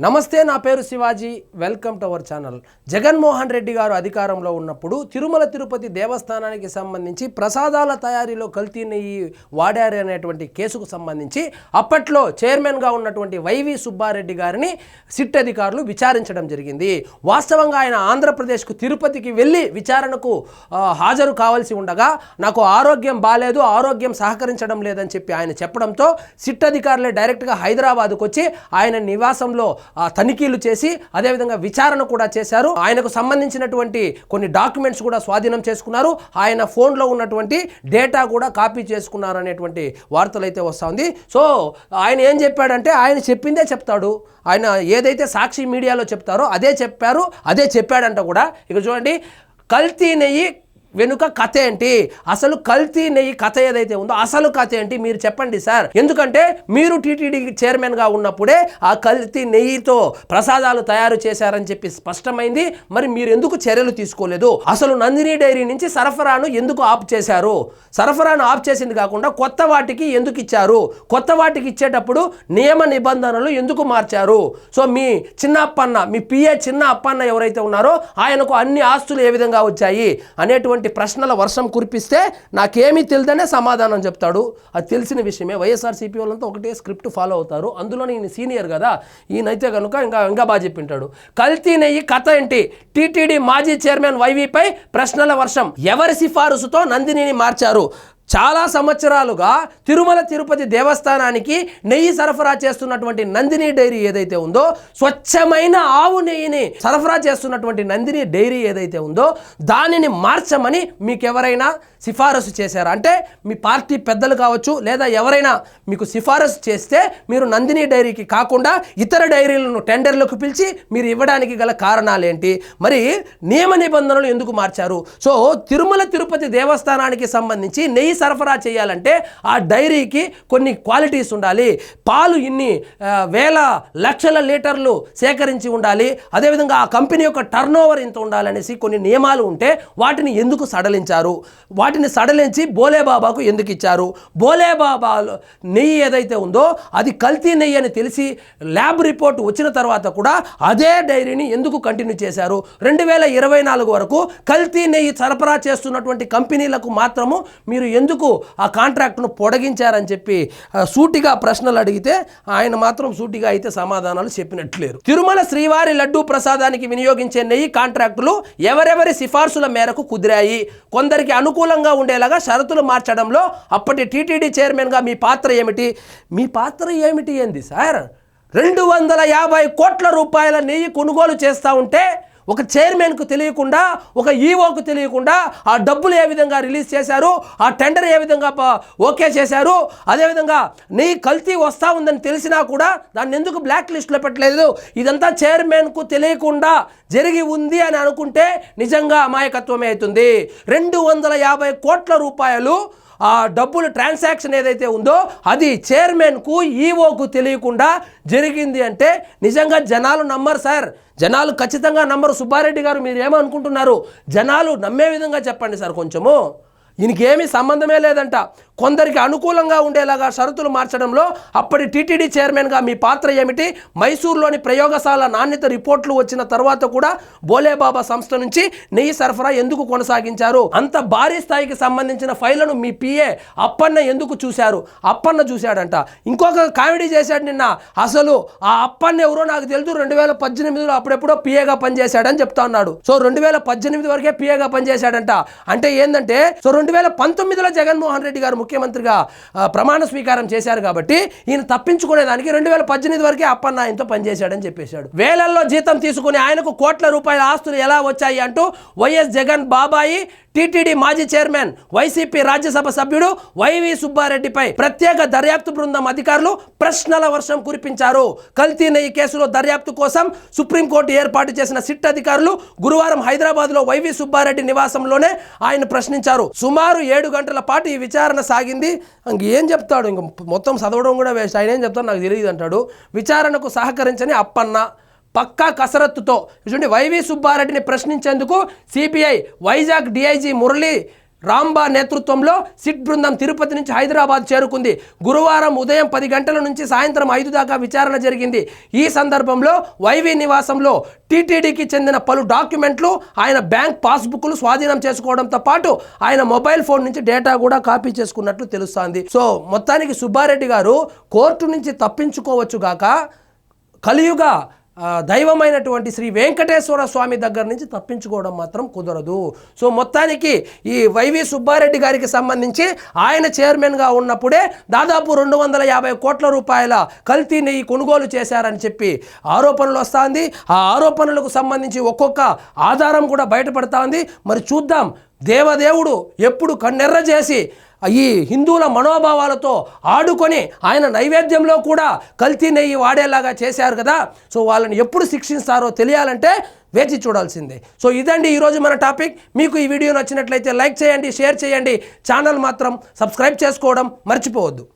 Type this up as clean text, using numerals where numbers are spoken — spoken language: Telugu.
నమస్తే, నా పేరు Shivaji. Welcome to our channel. Jaganmohan Reddy గారు అధికారంలో ఉన్నప్పుడు తిరుమల తిరుపతి దేవస్థానానికి సంబంధించి ప్రసాదాల తయారీలో కల్తీ నెయ్యి వాడారు అనేటువంటి కేసుకు సంబంధించి అప్పట్లో చైర్మన్గా ఉన్నటువంటి వైవి సుబ్బారెడ్డి గారిని సిట్ అధికారులు విచారించడం జరిగింది. వాస్తవంగా ఆయన ఆంధ్రప్రదేశ్కు తిరుపతికి వెళ్ళి విచారణకు హాజరు కావాల్సి ఉండగా నాకు ఆరోగ్యం బాలేదు, ఆరోగ్యం సహకరించడం లేదని చెప్పి ఆయన చెప్పడంతో సిట్ అధికారులే డైరెక్ట్గా హైదరాబాద్కు వచ్చి ఆయన నివాసంలో తనిఖీలు చేసి అదేవిధంగా విచారణ కూడా చేశారు. ఆయనకు సంబంధించినటువంటి కొన్ని డాక్యుమెంట్స్ కూడా స్వాధీనం చేసుకున్నారు. ఆయన ఫోన్లో ఉన్నటువంటి డేటా కూడా కాపీ చేసుకున్నారు అనేటువంటి వార్తలు అయితే వస్తుంది. సో ఆయన ఏం చెప్పాడంటే ఆయన చెప్పిందే చెప్తాడు. ఆయన ఏదైతే సాక్షి మీడియాలో చెప్తారో అదే చెప్పారు, అదే చెప్పాడంట కూడా. ఇక చూడండి, కల్తీ నెయ్యి వెనుక కథ ఏంటి, అసలు కల్తీ నెయ్యి కథ ఏదైతే ఉందో అసలు కథ ఏంటి మీరు చెప్పండి సార్. ఎందుకంటే మీరు టీటీడీ చైర్మన్గా ఉన్నప్పుడే ఆ కల్తీ నెయ్యితో ప్రసాదాలు తయారు చేశారని చెప్పి స్పష్టమైంది. మరి మీరు ఎందుకు చర్యలు తీసుకోలేదు? అసలు నందిని డైరీ నుంచి సరఫరాను ఎందుకు ఆఫ్ చేశారు? సరఫరాను ఆఫ్ చేసింది కాకుండా కొత్త వాటికి ఎందుకు ఇచ్చారు? కొత్త వాటికి ఇచ్చేటప్పుడు నియమ నిబంధనలు ఎందుకు మార్చారు? సో మీ చిన్న అప్పన్న, మీ పిఏ చిన్న అప్పన్న ఎవరైతే ఉన్నారో ఆయనకు అన్ని ఆస్తులు ఏ విధంగా వచ్చాయి అనేటువంటి ప్రశ్నల వర్షం కురిపిస్తే నాకేమీ తెలియదనే సమాధానం చెప్తాడు. అది తెలిసిన విషయమే. వైఎస్ఆర్సీపీ వాళ్ళంతా ఒకటే స్క్రిప్ట్ ఫాలో అవుతారు. అందులో ఈయన సీనియర్ కదా, ఈయనైతే కనుక ఇంకా బాగా చెప్పింటాడు. కల్తీ నెయ్యి కథ ఏంటి? టీటీడీ మాజీ చైర్మన్ వైవీపై ప్రశ్నల వర్షం. ఎవరి సిఫారసుతో నందినిని మార్చారు? చాలా సంవత్సరాలుగా తిరుమల తిరుపతి దేవస్థానానికి నెయ్యి సరఫరా చేస్తున్నటువంటి నందిని డైరీ ఏదైతే ఉందో, స్వచ్ఛమైన ఆవు నెయ్యిని సరఫరా చేస్తున్నటువంటి నందిని డైరీ ఏదైతే ఉందో దానిని మార్చమని మీకు ఎవరైనా సిఫారసు చేశారా? అంటే మీ పార్టీ పెద్దలు కావచ్చు, లేదా ఎవరైనా మీకు సిఫారసు చేస్తే మీరు నందిని డైరీకి కాకుండా ఇతర డైరీలను టెండర్లకు పిలిచి మీరు ఇవ్వడానికి గల కారణాలేంటి? మరి నియమ నిబంధనలు ఎందుకు మార్చారు? సో తిరుమల తిరుపతి దేవస్థానానికి సంబంధించి నెయ్యి సరఫరా చేయాలంటే ఆ డైరీకి కొన్ని క్వాలిటీస్ ఉండాలి. పాలు ఇన్ని వేల లక్షల లీటర్లు సేకరించి ఉండాలి. అదేవిధంగా ఆ కంపెనీ యొక్క టర్నోవర్ ఇంత ఉండాలనేసి కొన్ని నియమాలు ఉంటే వాటిని ఎందుకు సడలించారు? వాటిని సడలించి బోలేబాబాకు ఎందుకు ఇచ్చారు? బోలేబాబా నెయ్యి ఏదైతే ఉందో అది కల్తీ నెయ్యి అని తెలిసి ల్యాబ్ రిపోర్ట్ వచ్చిన తర్వాత కూడా అదే డైరీని ఎందుకు కంటిన్యూ చేశారు? 2024 వరకు కల్తీ నెయ్యి సరఫరా చేస్తున్నటువంటి కంపెనీలకు మాత్రము మీరు ఎందుకు ఆ కాంట్రాక్ట్ను పొడిగించారని చెప్పి సూటిగా ప్రశ్నలు అడిగితే ఆయన మాత్రం సూటిగా అయితే సమాధానాలు చెప్పినట్లేరు. తిరుమల శ్రీవారి లడ్డూ ప్రసాదానికి వినియోగించే నెయ్యి కాంట్రాక్టులు ఎవరెవరి సిఫార్సుల మేరకు కుదిరాయి? కొందరికి అనుకూలంగా ఉండేలాగా షరతులు మార్చడంలో అప్పటి టీటీడీ చైర్మన్గా మీ పాత్ర ఏమిటి? మీ పాత్ర ఏమిటి ఏంది సార్? 250 కోట్ల రూపాయల నెయ్యి కొనుగోలు చేస్తూ ఉంటే ఒక చైర్మన్కు తెలియకుండా, ఒక ఈఓకు తెలియకుండా ఆ డబ్బులు ఏ విధంగా రిలీజ్ చేశారు, ఆ టెండర్ ఏ విధంగా ఓకే చేశారు, అదేవిధంగా నెయ్యి కల్తీ వస్తూ ఉందని తెలిసినా కూడా దాన్ని ఎందుకు బ్లాక్ లిస్ట్లో పెట్టలేదు? ఇదంతా చైర్మన్కు తెలియకుండా జరిగి ఉంది అని అనుకుంటే నిజంగా అమాయకత్వమే అవుతుంది. 250 కోట్ల రూపాయలు ఆ డబ్బులు ట్రాన్సాక్షన్ ఏదైతే ఉందో అది చైర్మన్కు ఈఓకు తెలియకుండా జరిగింది అంటే నిజంగా జనాలు నమ్మరు సార్. జనాలు ఖచ్చితంగా నమ్మరు. సుబ్బారెడ్డి గారు మీరు ఏమనుకుంటున్నారు? జనాలు నమ్మే విధంగా చెప్పండి సార్. కొంచెము ఈయనకి ఏమీ సంబంధమే లేదంట. కొందరికి అనుకూలంగా ఉండేలాగా షరతులు మార్చడంలో అప్పటి టీటీడీ చైర్మన్గా మీ పాత్ర ఏమిటి? మైసూరులోని ప్రయోగశాల నాణ్యత రిపోర్ట్లు వచ్చిన తర్వాత కూడా బోలేబాబా సంస్థ నుంచి నెయ్యి సరఫరా ఎందుకు కొనసాగించారు? అంత భారీ స్థాయికి సంబంధించిన ఫైళ్లను మీ పిఏ అప్పన్న ఎందుకు చూశారు? అప్పన్న చూశాడంట. ఇంకొక కామెడీ చేశాడు నిన్న. అసలు ఆ అప్పన్న ఎవరో నాకు తెలుసు, 2018లో అప్పుడెప్పుడో పిఏగా పనిచేశాడని చెప్తా ఉన్నాడు. సో 2018 వరకే పిఏగా పనిచేశాడంట. అంటే ఏంటంటే సో 2019లో జగన్మోహన్ రెడ్డి గారు ముఖ్యమంత్రిగా ప్రమాణ స్వీకారం చేశారు కాబట్టి ఈయన తప్పించుకునేదానికి 2018 వరకే అప్పన్న ఆయనతో పనిచేశాడని చెప్పేశాడు. వేలల్లో జీతం తీసుకుని ఆయనకు కోట్ల రూపాయల ఆస్తులు ఎలా వచ్చాయి అంటూ వైఎస్ జగన్ బాబాయి టీటీడీ మాజీ చైర్మన్, వైసీపీ రాజ్యసభ సభ్యుడు వైవి సుబ్బారెడ్డిపై ప్రత్యేక దర్యాప్తు బృందం అధికారులు ప్రశ్నల వర్షం కురిపించారు. కల్తీ నెయ్యి కేసులో దర్యాప్తు కోసం సుప్రీంకోర్టు ఏర్పాటు చేసిన సిట్ అధికారులు గురువారం హైదరాబాద్లో వైవి సుబ్బారెడ్డి నివాసంలోనే ఆయన ప్రశ్నించారు. సుమారు 7 గంటల పాటు ఈ విచారణ సాగింది. ఇంకేం చెప్తాడు? ఇంక మొత్తం చదవడం కూడా వేస్ట్. ఆయన ఏం చెప్తాడు నాకు తెలియదు అంటాడు. విచారణకు సహకరించని అప్పన్న పక్కా కసరత్తుతో చూడండి వైవి సుబ్బారెడ్డిని ప్రశ్నించేందుకు సిబిఐ వైజాగ్ డిఐజీ మురళి రాంబా నేతృత్వంలో సిట్ బృందం తిరుపతి నుంచి హైదరాబాద్ చేరుకుంది. గురువారం ఉదయం 10 గంటల నుంచి సాయంత్రం 5 దాకా విచారణ జరిగింది. ఈ సందర్భంలో వైవి నివాసంలో టీటీడీకి చెందిన పలు డాక్యుమెంట్లు, ఆయన బ్యాంక్ పాస్బుక్లు స్వాధీనం చేసుకోవడంతో పాటు ఆయన మొబైల్ ఫోన్ నుంచి డేటా కూడా కాపీ చేసుకున్నట్లు తెలుస్తోంది. సో మొత్తానికి సుబ్బారెడ్డి గారు కోర్టు నుంచి తప్పించుకోవచ్చు గాక కలియుగ దైవమైనటువంటి శ్రీ వెంకటేశ్వర స్వామి దగ్గర నుంచి తప్పించుకోవడం మాత్రం కుదరదు. సో మొత్తానికి ఈ వైవి సుబ్బారెడ్డి గారికి సంబంధించి ఆయన చైర్మన్గా ఉన్నప్పుడే దాదాపు 250 కోట్ల రూపాయల కల్తీ నెయ్యి కొనుగోలు చేశారని చెప్పి ఆరోపణలు వస్తుంది. ఆ ఆరోపణలకు సంబంధించి ఒక్కొక్క ఆధారం కూడా బయటపడతా ఉంది. మరి చూద్దాం, దేవదేవుడు ఎప్పుడు కన్నెర్ర చేసి ఈ హిందువుల మనోభావాలతో ఆడుకొని ఆయన నైవేద్యంలో కూడా కల్తీ నెయ్యి వాడేలాగా చేశారు కదా. సో వాళ్ళని ఎప్పుడు శిక్షిస్తారో తెలియాలంటే వేచి చూడాల్సిందే. సో ఇదండి ఈరోజు మన టాపిక్. మీకు ఈ వీడియో నచ్చినట్లయితే లైక్ చేయండి, షేర్ చేయండి, ఛానల్ మాత్రం సబ్స్క్రైబ్ చేసుకోవడం మర్చిపోవద్దు.